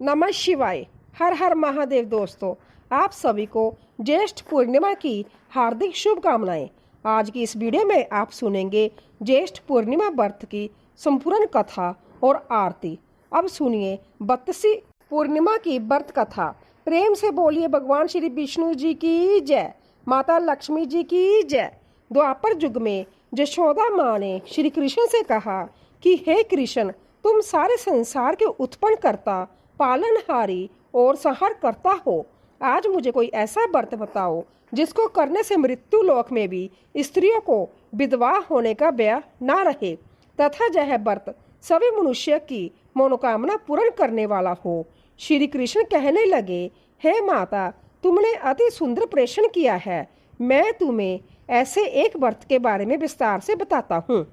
नमः शिवाय। हर हर महादेव। दोस्तों, आप सभी को ज्येष्ठ पूर्णिमा की हार्दिक शुभकामनाएं। आज की इस वीडियो में आप सुनेंगे ज्येष्ठ पूर्णिमा व्रत की संपूर्ण कथा और आरती। अब सुनिए 32वीं पूर्णिमा की व्रत कथा। प्रेम से बोलिए भगवान श्री विष्णु जी की जय, माता लक्ष्मी जी की जय। द्वापर युग में यशोदा माँ ने श्री कृष्ण से कहा कि हे कृष्ण, तुम सारे संसार के उत्पन्न करता, पालनहारी और संहार करता हो। आज मुझे कोई ऐसा व्रत बताओ जिसको करने से मृत्यु लोक में भी स्त्रियों को विधवा होने का भय ना रहे तथा यह व्रत सभी मनुष्य की मनोकामना पूर्ण करने वाला हो। श्री कृष्ण कहने लगे, हे माता, तुमने अति सुंदर प्रश्न किया है। मैं तुम्हें ऐसे एक व्रत के बारे में विस्तार से बताता हूँ।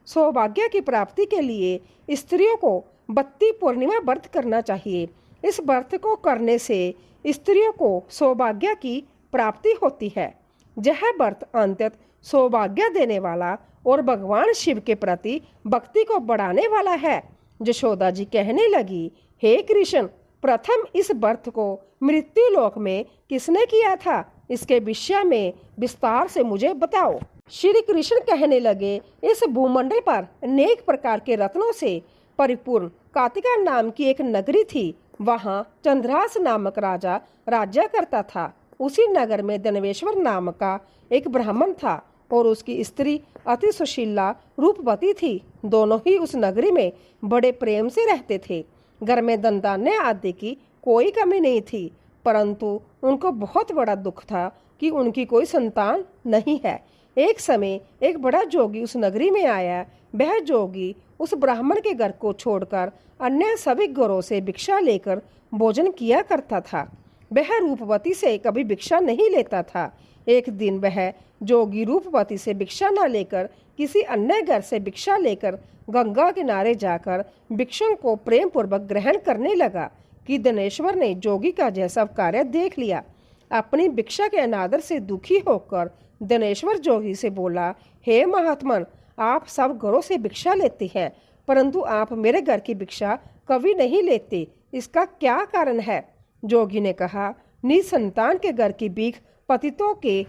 सौभाग्य की प्राप्ति के लिए स्त्रियों को 32 पूर्णिमा व्रत करना चाहिए। इस व्रत को करने से स्त्रियों को सौभाग्य की प्राप्ति होती है। यह व्रत अंततः सौभाग्य देने वाला और भगवान शिव के प्रति भक्ति को बढ़ाने वाला है। यशोदा जी कहने लगी, हे कृष्ण, प्रथम इस व्रत को मृत्यु लोक में किसने किया था? इसके विषय में विस्तार से मुझे बताओ। श्री कृष्ण कहने लगे, इस भूमंडल पर अनेक प्रकार के रत्नों से परिपूर्ण कातिका नाम की एक नगरी थी। वहां चंद्रास नामक राजा राज्य करता था। उसी नगर में दनवेश्वर नाम का एक ब्राह्मण था और उसकी स्त्री अति सुशीला रूपवती थी। दोनों ही उस नगरी में बड़े प्रेम से रहते थे। घर में दंतान्य आदि की कोई कमी नहीं थी, परंतु उनको बहुत बड़ा दुख था कि उनकी कोई संतान नहीं है। एक समय एक बड़ा जोगी उस नगरी में आया। वह जोगी उस ब्राह्मण के घर को छोड़कर अन्य सभी घरों से भिक्षा लेकर भोजन किया करता था। वह रूपवती से कभी भिक्षा नहीं लेता था। एक दिन वह जोगी रूपवती से भिक्षा न लेकर किसी अन्य घर से भिक्षा लेकर गंगा किनारे जाकर भिक्षुओं को प्रेम पूर्वक ग्रहण करने लगा कि धनेश्वर ने जोगी का यह सब कार्य देख लिया। अपनी भिक्षा के अनादर से दुखी होकर धनेश्वर जोगी से बोला, हे महात्मन, आप सब घरों से भिक्षा लेते हैं, परंतु आप मेरे घर की भिक्षा कभी नहीं लेते। इसका क्या कारण है? जोगी ने कहा, निसंतान के घर की भीख पतितों के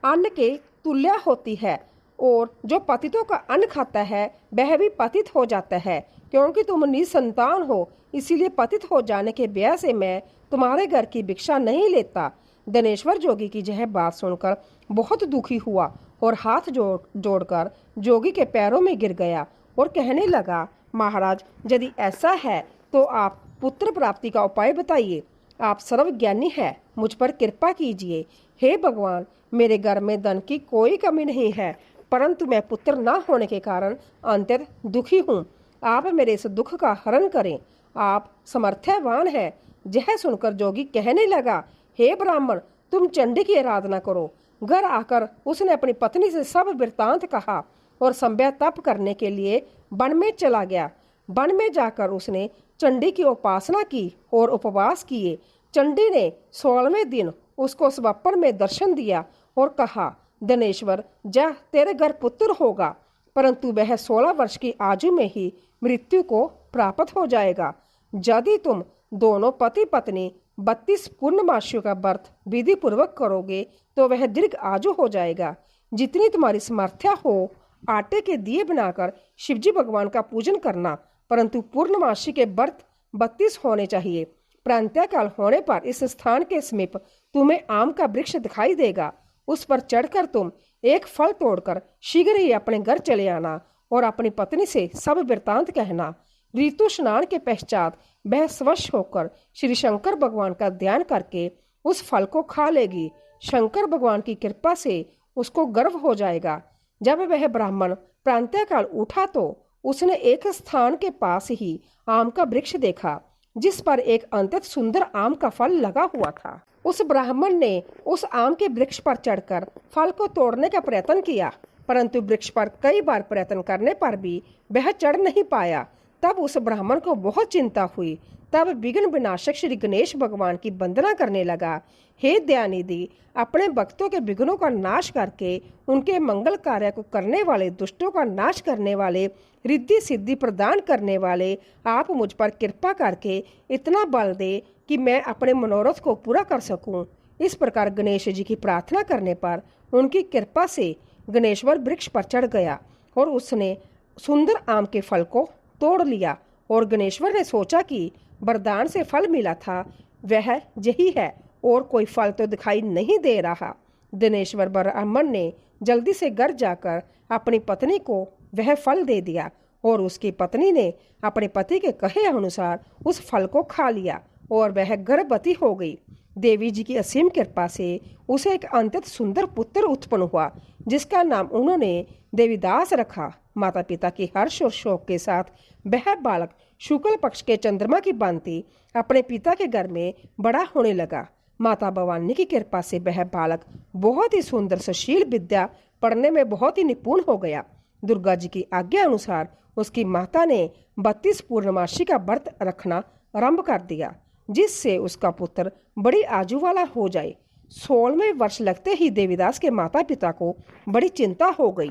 अन्न के तुल्य होती है, और जो पतितों का अन्न खाता है वह भी पतित हो जाता है। क्योंकि तुम निसंतान हो, इसीलिए पतित हो जाने के भय से मैं तुम्हारे घर की भिक्षा नहीं लेता। धनेश्वर जोगी की यह बात सुनकर बहुत दुखी हुआ और हाथ जोड़कर जोगी के पैरों में गिर गया और कहने लगा, महाराज, यदि ऐसा है तो आप पुत्र प्राप्ति का उपाय बताइए। आप सर्वज्ञानी हैं, मुझ पर कृपा कीजिए। हे भगवान, मेरे घर में धन की कोई कमी नहीं है, परंतु मैं पुत्र न होने के कारण अत्यंत दुखी हूँ। आप मेरे इस दुख का हरण करें। आप समर्थवान हैं। यह सुनकर जोगी कहने लगा, हे ब्राह्मण, तुम चंडी की आराधना करो। घर आकर उसने अपनी पत्नी से सब वृत्तांत कहा और संध्या तप करने के लिए वन में चला गया। वन में जाकर उसने चंडी की उपासना की और उपवास किए। चंडी ने 16वें दिन उसको स्वप्न में दर्शन दिया और कहा, धनेश्वर, जा, तेरे घर पुत्र होगा, परंतु वह 16 वर्ष की आयु में ही मृत्यु को प्राप्त हो जाएगा। यदि तुम दोनों पति पत्नी 32 पूर्णमासियों का व्रत विधि पूर्वक करोगे तो वह दीर्घ आयु हो जाएगा। जितनी तुम्हारी समर्थ्या हो, आटे के दिए बनाकर शिवजी भगवान का पूजन करना, परंतु पूर्णमासी के व्रत 32 होने चाहिए। प्रांतःकाल होने पर इस स्थान के समीप तुम्हें आम का वृक्ष दिखाई देगा। उस पर चढ़कर तुम एक फल तोड़कर शीघ्र ही अपने घर चले आना और अपनी पत्नी से सब वृत्तांत कहना। ऋतु स्नान के पश्चात वह स्वच्छ होकर श्री शंकर भगवान का ध्यान करके उस फल को खा लेगी। शंकर भगवान की कृपा से उसको गर्व हो जाएगा। जब वह ब्राह्मण प्रांतःकाल उठा तो उसने एक स्थान के पास ही आम का वृक्ष देखा, जिस पर एक अत्यंत सुंदर आम का फल लगा हुआ था। उस ब्राह्मण ने उस आम के वृक्ष पर चढ़कर फल को तोड़ने का प्रयत्न किया, परंतु वृक्ष पर कई बार प्रयत्न करने पर भी वह चढ़ नहीं पाया। तब उस ब्राह्मण को बहुत चिंता हुई। तब विघ्न विनाशक श्री गणेश भगवान की वंदना करने लगा। हे दयानिधि, अपने भक्तों के विघ्नों का नाश करके उनके मंगल कार्य को करने वाले, दुष्टों का नाश करने वाले रिद्धि सिद्धि प्रदान करने वाले आप मुझ पर कृपा करके इतना बल दे कि मैं अपने मनोरथ को पूरा कर सकूं। इस प्रकार गणेश जी की प्रार्थना करने पर उनकी कृपा से गणेश्वर वृक्ष पर चढ़ गया और उसने सुंदर आम के फल को तोड़ लिया। और गणेश्वर ने सोचा कि वरदान से फल मिला था वह यही है और कोई फल तो दिखाई नहीं दे रहा। दिनेश्वर ब्राह्मण ने जल्दी से घर जाकर अपनी पत्नी को वह फल दे दिया और उसकी पत्नी ने अपने पति के कहे अनुसार उस फल को खा लिया और वह गर्भवती हो गई। देवी जी की असीम कृपा से उसे एक अत्यंत सुंदर पुत्र उत्पन्न हुआ जिसका नाम उन्होंने देवीदास रखा। माता पिता की हर्ष और शोक के साथ वह बालक शुक्ल पक्ष के चंद्रमा की भांति अपने पिता के घर में बड़ा होने लगा। माता भवानी की कृपा से वह बालक बहुत ही सुंदर सुशील विद्या पढ़ने में बहुत ही निपुण हो गया। दुर्गा जी की आज्ञा अनुसार उसकी माता ने 32 पूर्णमासी का व्रत रखना आरंभ कर दिया जिससे उसका पुत्र बड़ी आयु वाला हो जाए। 16वें वर्ष लगते ही देवीदास के माता पिता को बड़ी चिंता हो गई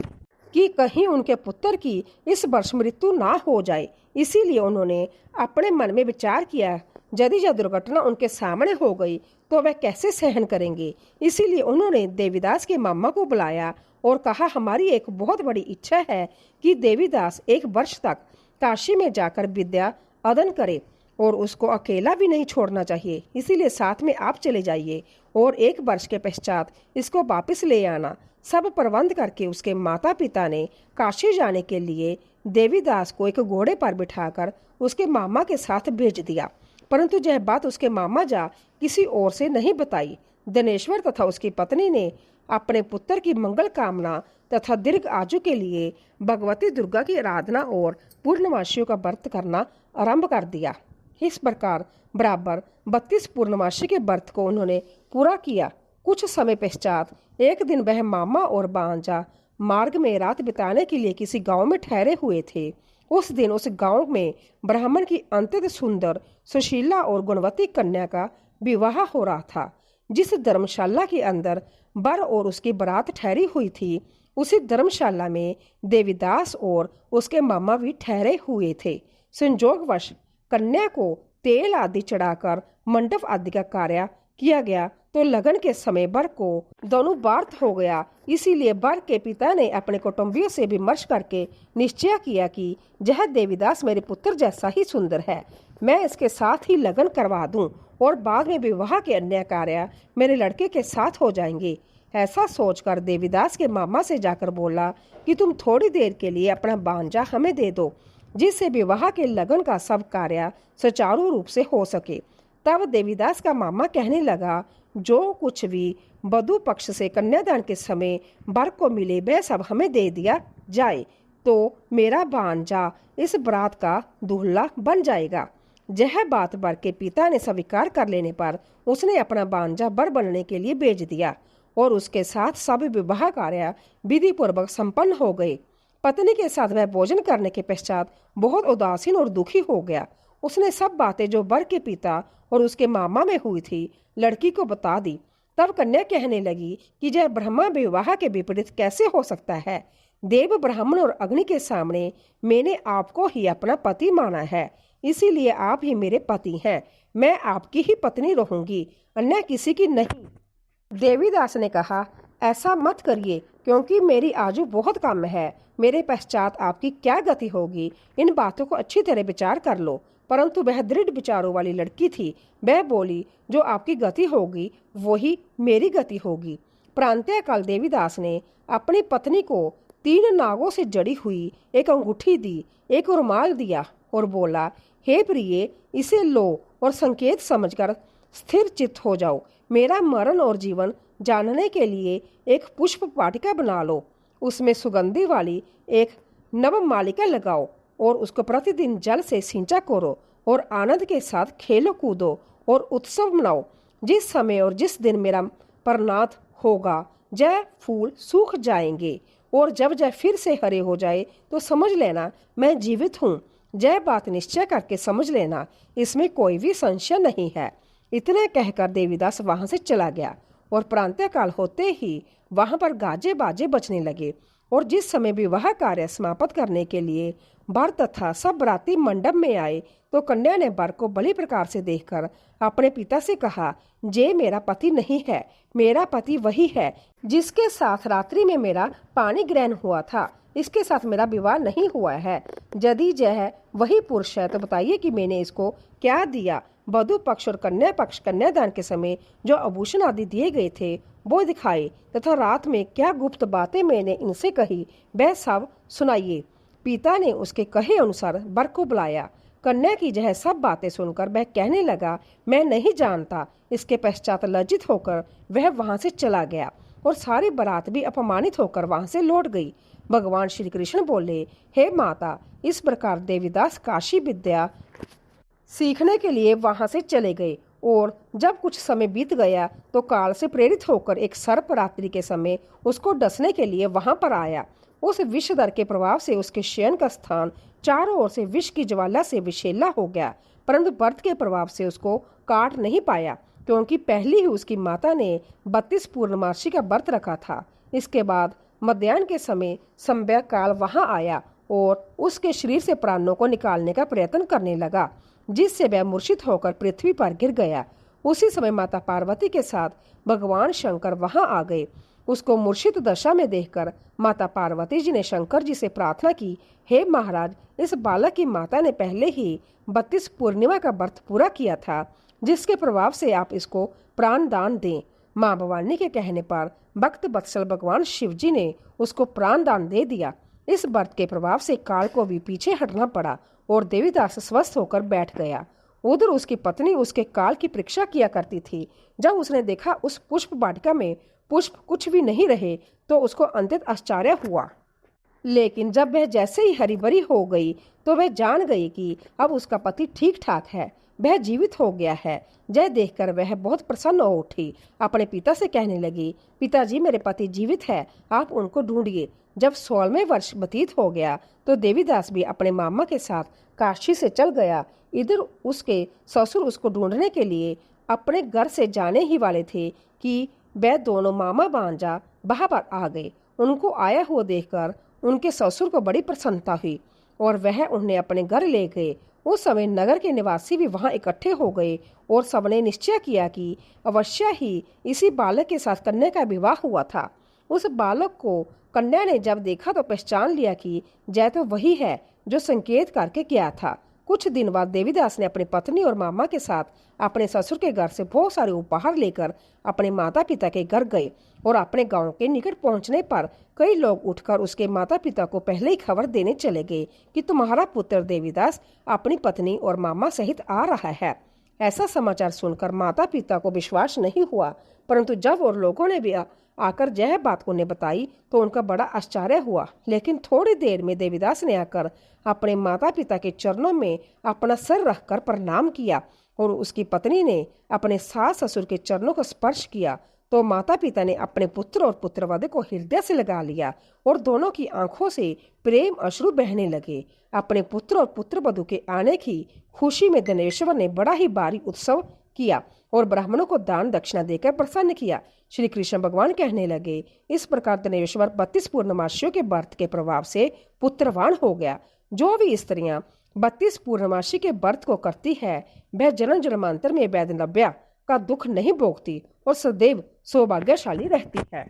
कि कहीं उनके पुत्र की इस वर्ष मृत्यु ना हो जाए। इसीलिए उन्होंने अपने मन में विचार किया यदि यह दुर्घटना उनके सामने हो गई तो वह कैसे सहन करेंगे। इसीलिए उन्होंने देवीदास के मामा को बुलाया और कहा हमारी एक बहुत बड़ी इच्छा है कि देवीदास 1 वर्ष तक काशी में जाकर विद्या अध्ययन करे और उसको अकेला भी नहीं छोड़ना चाहिए। इसीलिए साथ में आप चले जाइए और 1 वर्ष के पश्चात इसको वापस ले आना। सब प्रबंध करके उसके माता पिता ने काशी जाने के लिए देवीदास को एक घोड़े पर बिठाकर उसके मामा के साथ भेज दिया। परंतु यह बात उसके मामा जा किसी और से नहीं बताई। दिनेश्वर तथा उसकी पत्नी ने अपने पुत्र की मंगल कामना तथा दीर्घ आयु के लिए भगवती दुर्गा की आराधना और पूर्णमासियों का व्रत करना आरंभ कर दिया। इस प्रकार बराबर 32 पूर्णमासी के व्रत को उन्होंने पूरा किया। कुछ समय पश्चात एक दिन वह मामा और बांजा मार्ग में रात बिताने के लिए किसी गांव में ठहरे हुए थे। उस दिन उस गांव में ब्राह्मण की अत्यंत सुंदर सुशीला और गुणवती कन्या का विवाह हो रहा था। जिस धर्मशाला के अंदर वर और उसकी बारात ठहरी हुई थी उसी धर्मशाला में देवीदास और उसके मामा भी ठहरे हुए थे। संयोगवश कन्या को तेल आदि चढ़ाकर मंडप आदि का कार्य किया गया तो लगन के समय वर को दोनों बार्थ हो गया। इसीलिए वर के पिता ने अपने कुटुंबियों से विमर्श करके निश्चय किया कि यह देवीदास मेरे पुत्र जैसा ही सुंदर है, मैं इसके साथ ही लगन करवा दूं और बाद में विवाह के अन्य कार्य मेरे लड़के के साथ हो जाएंगे। ऐसा सोचकर देवीदास के मामा से जाकर बोला कि तुम थोड़ी देर के लिए अपना बांजा हमें दे दो जिससे विवाह के लगन का सब कार्य सुचारू रूप से हो सके। तब देवीदास का मामा कहने लगा जो कुछ भी वधू पक्ष से कन्यादान के समय वर को मिले वह सब हमें दे दिया जाए तो मेरा भांजा इस बरात का दूल्हा बन जाएगा। यह बात वर के पिता ने स्वीकार कर लेने पर उसने अपना भांजा वर बनने के लिए भेज दिया और उसके साथ सब विवाह कार्य विधि पूर्वक संपन्न हो गए। पत्नी के साथ वह भोजन करने के पश्चात बहुत उदासीन और दुखी हो गया। उसने सब बातें जो वर के पिता और उसके मामा में हुई थी लड़की को बता दी। तब कन्या कहने लगी कि यह ब्रह्मा विवाह के विपरीत कैसे हो सकता है। देव ब्राह्मण और अग्नि के सामने मैंने आपको ही अपना पति माना है, इसीलिए आप ही मेरे पति हैं। मैं आपकी ही पत्नी रहूंगी, अन्य किसी की नहीं। देवीदास ने कहा ऐसा मत करिए क्योंकि मेरी आयु बहुत कम है। मेरे पश्चात आपकी क्या गति होगी इन बातों को अच्छी तरह विचार कर लो। परंतु वह दृढ़ विचारों वाली लड़की थी। वह बोली जो आपकी गति होगी वही मेरी गति होगी। प्रांतःकाल देवीदास ने अपनी पत्नी को 3 नागों से जड़ी हुई एक अंगूठी दी, एक रुमाल दिया और बोला हे प्रिय इसे लो और संकेत समझकर स्थिर चित्त हो जाओ। मेरा मरण और जीवन जानने के लिए एक पुष्प वाटिका बना लो, उसमें सुगंधि वाली एक नवमालिका लगाओ और उसको प्रतिदिन जल से सिंचा करो और आनंद के साथ खेलो कूदो और उत्सव मनाओ। जिस समय और जिस दिन मेरा परनाथ होगा जय फूल सूख जाएंगे और जब जय फिर से हरे हो जाए तो समझ लेना मैं जीवित हूँ। जय बात निश्चय करके समझ लेना, इसमें कोई भी संशय नहीं है। इतना कहकर देवीदास वहां से चला गया और प्रांतःकाल होते ही वहां पर गाजे बाजे बजने लगे। और जिस समय विवाह कार्य समाप्त करने के लिए वर तथा सब बराती मंडप में आए तो कन्या ने वर को भली प्रकार से देखकर अपने पिता से कहा, जे मेरा पति नहीं है, मेरा पति वही है जिसके साथ रात्रि में मेरा पानी ग्रहण हुआ था, इसके साथ मेरा विवाह नहीं हुआ है। यदि यह वही पुरुष है तो बताइए कि मैंने इसको क्या दिया। वधु पक्ष और कन्या पक्ष कन्यादान के समय जो आभूषण आदि दिए गए थे वो दिखाए तथा रात में क्या गुप्त बातें मैंने इनसे कही वह सब सुनाइए। पिता ने उसके कहे अनुसार वर को बुलाया। कन्या की यह सब बातें सुनकर वह कहने लगा, मैं नहीं जानता। इसके पश्चात लज्जित होकर वह वहां से चला गया और सारी बारात भी अपमानित होकर वहां से लौट गई। भगवान श्री कृष्ण बोले, हे माता, इस प्रकार देवीदास काशी विद्या सीखने के लिए वहां से चले गए और जब कुछ समय बीत गया तो काल से प्रेरित होकर एक सर्प रात्रि के समय उसको डसने के लिए वहां पर आया। उस विषधर के प्रभाव से उसके शयन का स्थान चारों ओर से विष की ज्वाला से विषैला हो गया, परंतु व्रत के प्रभाव से उसको काट नहीं पाया, क्योंकि पहले ही उसकी माता ने 32 पूर्णमासी का व्रत रखा था। इसके बाद मध्याह्न के समय संध्या काल वहां आया और उसके शरीर से प्राणों को निकालने का प्रयत्न करने लगा, जिससे वह मूर्छित होकर पृथ्वी पर गिर गया। उसी समय माता पार्वती के साथ भगवान शंकर वहां आ गए। उसको मूर्छित दशा में देखकर माता पार्वती जी ने शंकर जी से प्रार्थना की, हे महाराज, इस बालक की माता ने पहले ही 32 पूर्णिमा का व्रत पूरा किया था, जिसके प्रभाव से आप इसको प्राण दान दें। माँ भवानी के कहने पर भक्त वत्सल भगवान शिव जी ने उसको प्राण दान दे दिया। इस व्रत के प्रभाव से काल को भी पीछे हटना पड़ा और देवीदास स्वस्थ होकर बैठ गया। उधर उसकी पत्नी उसके काल की परीक्षा किया करती थी। जब उसने देखा उस पुष्प वाटिका में पुष्प कुछ भी नहीं रहे तो उसको अत्यंत आश्चर्य हुआ, लेकिन जब वह जैसे ही हरी भरी हो गई तो वह जान गई कि अब उसका पति ठीक ठाक है, वह जीवित हो गया है। यह देखकर वह बहुत प्रसन्न हो उठी। अपने पिता से कहने लगी, पिताजी, मेरे पति जीवित है, आप उनको ढूंढिए। जब 16वें वर्ष व्यतीत हो गया तो देवीदास भी अपने मामा के साथ काशी से चल गया। इधर उसके ससुर उसको ढूंढने के लिए अपने घर से जाने ही वाले थे कि वह दोनों मामा भांजा वहां पर आ गए। उनको आया हुआ देखकर उनके ससुर को बड़ी प्रसन्नता हुई और वह उन्हें अपने घर ले गए। उस समय नगर के निवासी भी वहां इकट्ठे हो गए और सबने निश्चय किया कि अवश्य ही इसी बालक के साथ कन्या का विवाह हुआ था। उस बालक को कन्या ने जब देखा तो पहचान लिया कि जय तो वही है जो संकेत करके गया था। कुछ दिन बाद देवीदास ने अपनी पत्नी और मामा के साथ अपने ससुर के घर से बहुत सारे उपहार लेकर अपने माता पिता के घर गए और अपने गांव के निकट पहुंचने पर कई लोग उठकर उसके माता पिता को पहले ही खबर देने चले गए कि तुम्हारा पुत्र देवीदास अपनी पत्नी और मामा सहित आ रहा है। ऐसा समाचार सुनकर माता पिता को विश्वास नहीं हुआ, परंतु जब और लोगों ने भी आकर यह बात उन्हें बताई तो उनका बड़ा आश्चर्य हुआ। लेकिन थोड़ी देर में देवीदास ने आकर अपने माता पिता के चरणों में अपना सर रखकर प्रणाम किया और उसकी पत्नी ने अपने सास ससुर के चरणों को स्पर्श किया तो माता पिता ने अपने पुत्र और पुत्रवधू को हृदय से लगा लिया और दोनों की आंखों से प्रेम अश्रु बहने लगे। अपने पुत्र और पुत्रवधू के आने की खुशी में धनेश्वर ने बड़ा ही भारी उत्सव किया और ब्राह्मणों को दान दक्षिणा देकर प्रसन्न किया। श्री कृष्ण भगवान कहने लगे, इस प्रकार धनेश्वर 32 पूर्णमासियों के व्रत के प्रभाव से पुत्रवान हो गया। जो भी स्त्रियां 32 पूर्णमासी के व्रत को करती है वह जन्म जन्मांतर में वैधव्या का दुख नहीं भोगती और सदैव सौभाग्यशाली रहती है।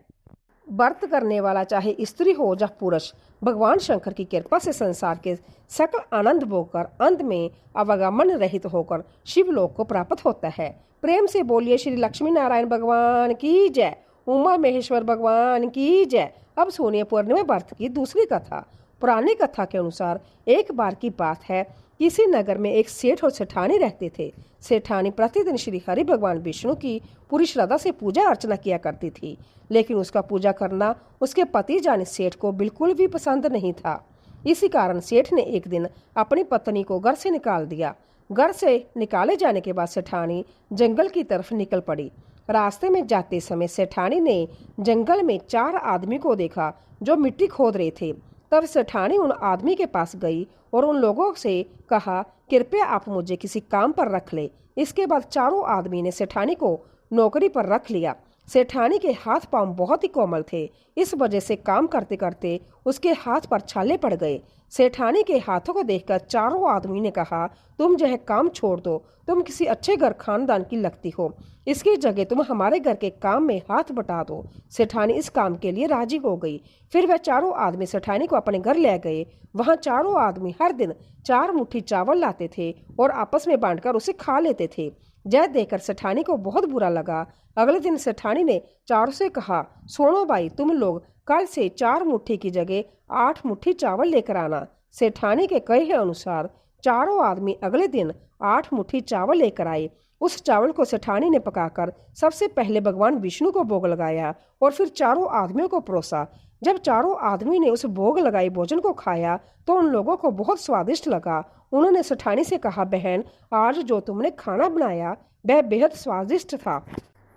व्रत करने वाला चाहे स्त्री हो या पुरुष, भगवान शंकर की कृपा से संसार के सकल आनंद भोगकर अंत में अवगमन रहित होकर शिवलोक को प्राप्त होता है। प्रेम से बोलिए श्री लक्ष्मी नारायण भगवान की जय, उमा महेश्वर भगवान की जय। अब सुनिए पूर्णिमा व्रत की दूसरी कथा। पुरानी कथा के अनुसार एक बार की बात है, किसी नगर में एक सेठ और सेठानी रहते थे। सेठानी प्रतिदिन श्री हरि भगवान विष्णु की पूरी श्रद्धा से पूजा अर्चना किया करती थी, लेकिन उसका पूजा करना उसके पति जानी सेठ को बिल्कुल भी पसंद नहीं था। इसी कारण सेठ ने एक दिन अपनी पत्नी को घर से निकाल दिया। घर से निकाले जाने के बाद सेठानी जंगल की तरफ निकल पड़ी। रास्ते में जाते समय सेठानी ने जंगल में 4 आदमी को देखा जो मिट्टी खोद रहे थे। तब सेठानी उन आदमी के पास गई और उन लोगों से कहा, कृपया आप मुझे किसी काम पर रख ले। इसके बाद चारों आदमी ने सेठानी को नौकरी पर रख लिया। सेठानी के हाथ पांव बहुत ही कोमल थे, इस वजह से काम करते करते उसके हाथ पर छाले पड़ गए। सेठानी के हाथों को देखकर चारों आदमी ने कहा, तुम जो है काम छोड़ दो, तुम किसी अच्छे घर खानदान की लगती हो, इसकी जगह तुम हमारे घर के काम में हाथ बटा दो। सेठानी इस काम के लिए राजी हो गई। फिर वह चारों आदमी सेठानी को अपने घर ले गए। वहां चारों आदमी हर दिन 4 मुट्ठी चावल लाते थे और आपस में बांटकर उसे खा लेते थे। यह देखकर सेठानी को बहुत बुरा लगा। अगले दिन सेठानी ने चारों से कहा, सुनो भाई, तुम लोग कल से 4 मुट्ठी की जगह 8 मुट्ठी चावल लेकर आना। सेठानी के कहे अनुसार चारों आदमी अगले दिन 8 मुट्ठी चावल लेकर आए। उस चावल को सेठानी ने पकाकर सबसे पहले भगवान विष्णु को भोग लगाया और फिर चारों आदमियों को परोसा। जब चारों आदमी ने उस भोग लगाए भोजन को खाया तो उन लोगों को बहुत स्वादिष्ट लगा। उन्होंने सेठानी से कहा, बहन, आज जो तुमने खाना बनाया वह बेहद स्वादिष्ट था।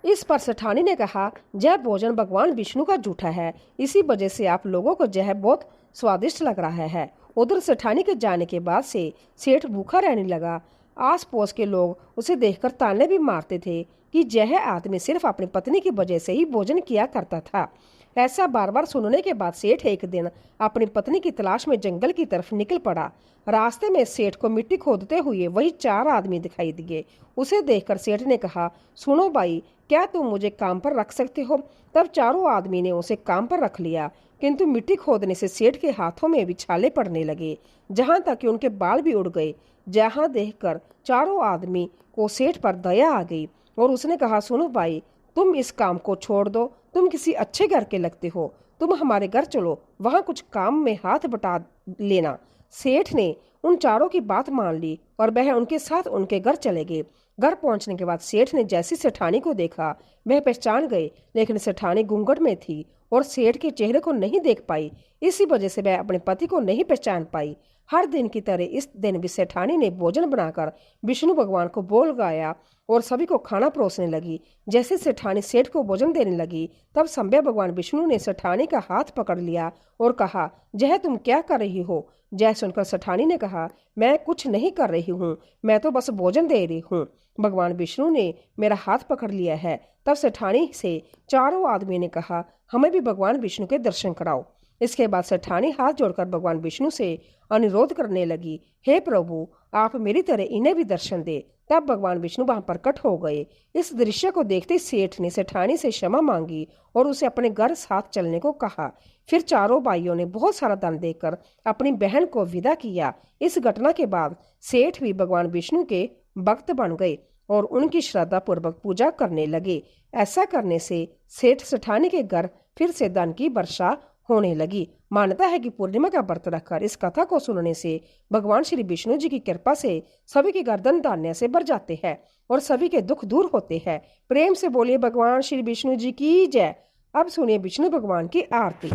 इस पर सेठानी ने कहा, यह भोजन भगवान विष्णु का जूठा है, इसी वजह से आप लोगों को यह बहुत स्वादिष्ट लग रहा है। उधर सेठानी के जाने के बाद से सेठ भूखा रहने लगा। आस पड़ोस के लोग उसे देखकर ताने भी मारते थे कि यह आदमी सिर्फ अपनी पत्नी की वजह से ही भोजन किया करता था। ऐसा बार बार सुनने के बाद सेठ एक दिन अपनी पत्नी की तलाश में जंगल की तरफ निकल पड़ा। रास्ते में सेठ को मिट्टी खोदते हुए वही 4 आदमी दिखाई दिए। उसे देखकर सेठ ने कहा, सुनो भाई, क्या तुम मुझे काम पर रख सकते हो? तब चारों आदमी ने उसे काम पर रख लिया, किंतु मिट्टी खोदने से सेठ के हाथों में भी छाले पड़ने लगे, जहां तक कि उनके बाल भी उड़ गए। जहां देखकर चारों आदमी को सेठ पर दया आ गई और उसने कहा, सुनो भाई, तुम इस काम को छोड़ दो, तुम किसी अच्छे घर के लगते हो, तुम हमारे घर चलो, वहां कुछ काम में हाथ बटा लेना। सेठ ने उन चारों की बात मान ली और वह उनके साथ उनके घर चले गए। घर पहुंचने के बाद सेठ ने जैसी सेठानी को देखा वह पहचान गए, लेकिन सेठानी घूंघट में थी और सेठ के चेहरे को नहीं देख पाई। इसी वजह से वह अपने पति को नहीं पहचान पाई। हर दिन की तरह इस दिन भी सेठानी ने भोजन बनाकर विष्णु भगवान को बोल गाया और सभी को खाना परोसने लगी। जैसे सेठानी सेठ को भोजन देने लगी तब संभव भगवान विष्णु ने सेठानी का हाथ पकड़ लिया और कहा, यह तुम क्या कर रही हो? जय सुनकर सेठानी ने कहा, मैं कुछ नहीं कर रही हूँ, मैं तो बस भोजन दे रही हूँ। भगवान विष्णु ने मेरा हाथ पकड़ लिया है। तब सेठानी से चारों आदमी ने कहा, हमें भी भगवान विष्णु के दर्शन कराओ। इसके बाद सेठानी हाथ जोड़कर भगवान विष्णु से अनुरोध करने लगी, हे प्रभु, आप मेरी तरह इन्हें भी दर्शन दे। तब भगवान विष्णु वहां प्रकट हो गए। इस दृश्य को देखते सेठ ने सेठानी से क्षमा मांगी और उसे अपने घर साथ चलने को कहा। फिर चारों भाइयों ने बहुत सारा दान देकर अपनी बहन को विदा किया। इस घटना के बाद सेठ भी भगवान विष्णु के भक्त बन गए और उनकी श्रद्धा पूर्वक पूजा करने लगे। ऐसा करने से सेठ सेठानी के घर फिर से धन की वर्षा होने लगी। मान्यता है कि पूर्णिमा का व्रत रखकर इस कथा को सुनने से भगवान श्री विष्णु जी की कृपा से सभी के गर्दन धान्य से भर जाते हैं और सभी के दुख दूर होते हैं। प्रेम से बोलिए भगवान श्री विष्णु जी की जय। अब सुनिए विष्णु भगवान की आरती।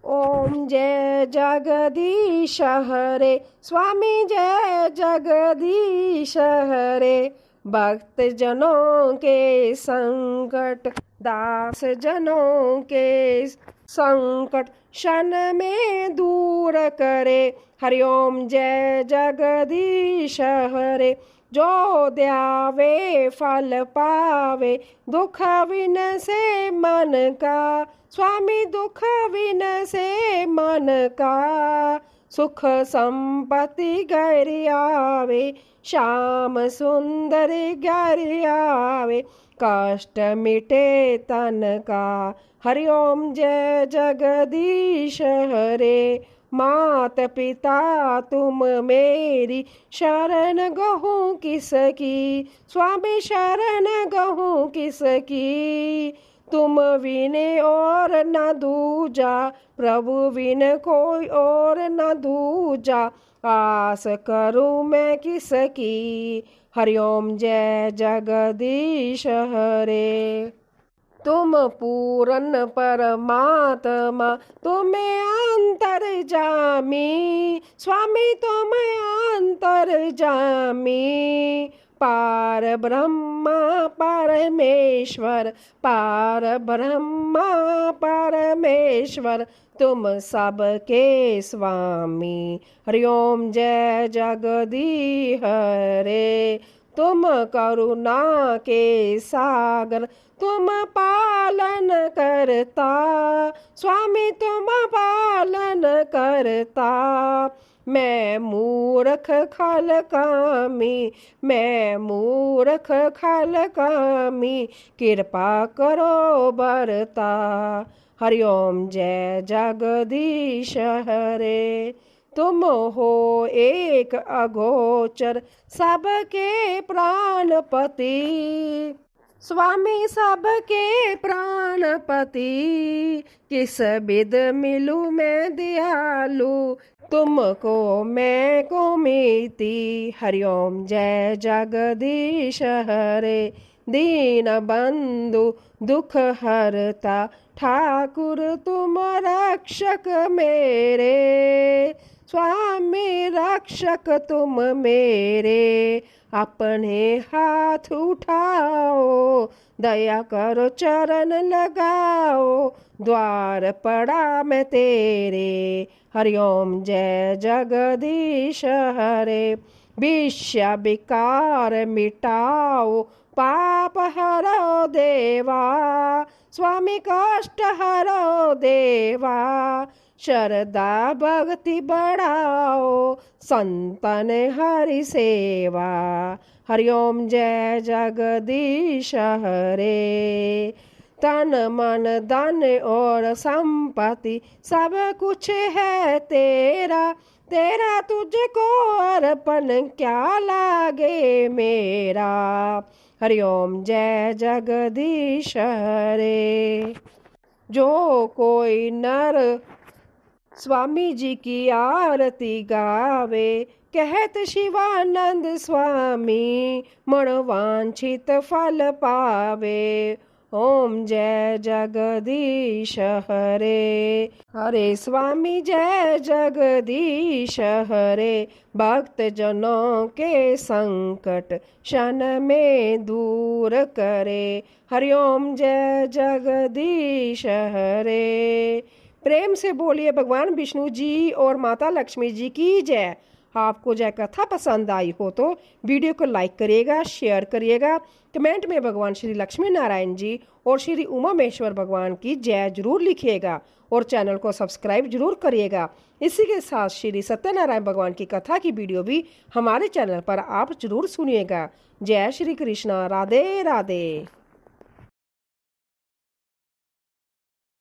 ओम जय जगदीश हरे, स्वामी जय जगदीश हरे। भक्त जनों के संकट, दास जनों के संकट क्षण में दूर करे। हरिओम जय जगदीश हरे। जो ध्यावे फल पावे, दुख विन से मन का। स्वामी दुख विन से मन का। सुख संपत्ति घर आवे, श्याम सुंदर घर आवे। कष्ट मिटे तन का। हरिओम जय जगदीश हरे। मात पिता तुम मेरी, शरण गहूँ किसकी। स्वामी शरण गहूँ किसकी। तुम विने और न दूजा, प्रभु विन कोई और न दूजा। आस करूँ मैं किसकी। हरिओम जय जगदीश हरे। तुम पूरन परमात्मा, तुम्हें अंतर जामी। स्वामी तुम अंतर जामी। पार ब्रह्मा परमेश्वर, पार ब्रह्मा परमेश्वर, तुम सबके स्वामी। हरिओम जय जगदीश हरे। तुम करुणा के सागर, तुम पालन करता, स्वामी तुम पालन करता। मैं मूर्ख खल कामी, मैं मूर्ख खल कामी, कृपा करो बरता। हरिओम जय जगदीश हरे। तुम हो एक अगोचर, सबके प्राणपति, स्वामी सबके प्राणपति। किस बिद मिलूं मैं दयालु, तुमको मैं को मीति। हरिओम जय जगदीश हरे। दीन बंधु दुख हरता, ठाकुर तुम रक्षक मेरे, स्वामी रक्षक तुम मेरे। अपने हाथ उठाओ, दया करो चरण लगाओ, द्वार पड़ा मैं तेरे। हरिओम जय जगदीश हरे। विषय विकार मिटाओ, पाप हरो देवा, स्वामी कष्ट हरो देवा। श्रद्धा भक्ति बढ़ाओ, संतन हरि सेवा। हरिओम जय जगदीश हरे। तन मन धन और संपत्ति सब कुछ है तेरा, तेरा तुझको अर्पण क्या लागे मेरा। हरिओम जय जगदीश हरे। जो कोई नर स्वामी जी की आरती गावे, कहत शिवानंद स्वामी, मनोवांछित फल पावे। ओम जय जगदीश हरे। हरे स्वामी जय जगदीश हरे। भक्त जनों के संकट क्षण में दूर करे। हरिओम जय जगदीश हरे। प्रेम से बोलिए भगवान विष्णु जी और माता लक्ष्मी जी की जय। आपको जय कथा पसंद आई हो तो वीडियो को लाइक करिएगा, शेयर करिएगा, कमेंट में भगवान श्री लक्ष्मी नारायण जी और श्री उमा महेश्वर भगवान की जय जरूर लिखिएगा और चैनल को सब्सक्राइब जरूर करिएगा। इसी के साथ श्री सत्यनारायण भगवान की कथा की वीडियो भी हमारे चैनल पर आप जरूर सुनिएगा। जय श्री कृष्णा। राधे राधे।